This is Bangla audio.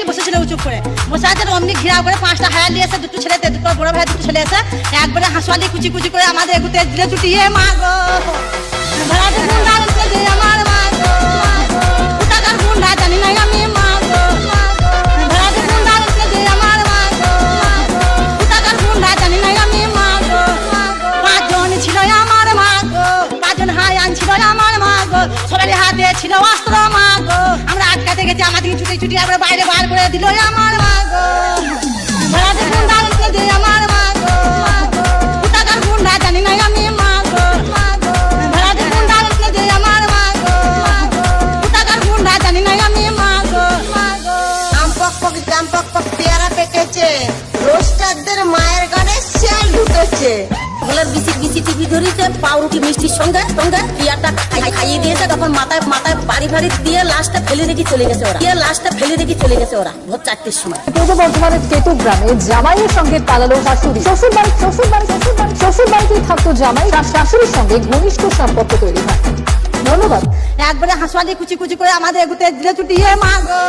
বসেছিল উঁচু করে বসে আছে অমনি ঘিরাও করে 5টা হায়ার নিয়ে এসে দুটো ছেলে দুটো বড় ভাই দুটো ছেলে এসে একবারে হাঁসুয়ালি কুচি কুচি করে আমাদের এগুতে দিলে ছুটিয়ে মা গো ভাড়াতে গুন্ডা বলছে যে আমার মা গো টাকার গুন্ডা জানি না আমি মা গো ভাড়াতে গুন্ডা বলছে যে আমার মা গো টাকার গুন্ডা জানি না আমি মা গো 5 জন ছিল আমার মা গো 5 জন হায়ান ছিল আমার মা গো সবার হাতে ছিল অস্ত্র মা গো আমরা আটকাতে গেছি আমাদেরকে ছুটি ছুটি আমরা বাইরে বার করে দিল আমার মা গো ভাড়াতে গুন্ডা বলছে যে আমার মা গো টাকার গুন্ডা জানি না আমি মা গো ভাড়াতে গুন্ডা বলছে যে আমার মা গো টাকার গুন্ডা জানি না আমি মা গো আম পক পক জাম পক পক পেয়ারা পেকেছে রোস্টারদের মায়ের গানে শিয়াল ঢুকেছে বলার বিসি বিসি টিভি ধরেছে পাউরুটি মিষ্টির সঙ্গে সঙ্গে পিয়াটা খাইয়ে দিয়েছে তখন মাথায় মাথায় বাড়ি বাড়ি দিয়ে লাশটা ফেলে রেখে চলে গেছে ওরা ভোর 4টের সময়। পূর্ব বর্ধমানের কেতু গ্রামে জামাইয়ের সঙ্গে পালালো শাশুড়ি শ্বশুর বাড়িতেই থাকতো জামাই শাশুড়ির সঙ্গে ঘনিষ্ঠ সম্পর্ক তৈরি হয়। ধন্যবাদ। একবারে হাঁসুয়ালি কুচি কুচি করে আমাদের এগুতে দিলে ছুটিয়ে মা গো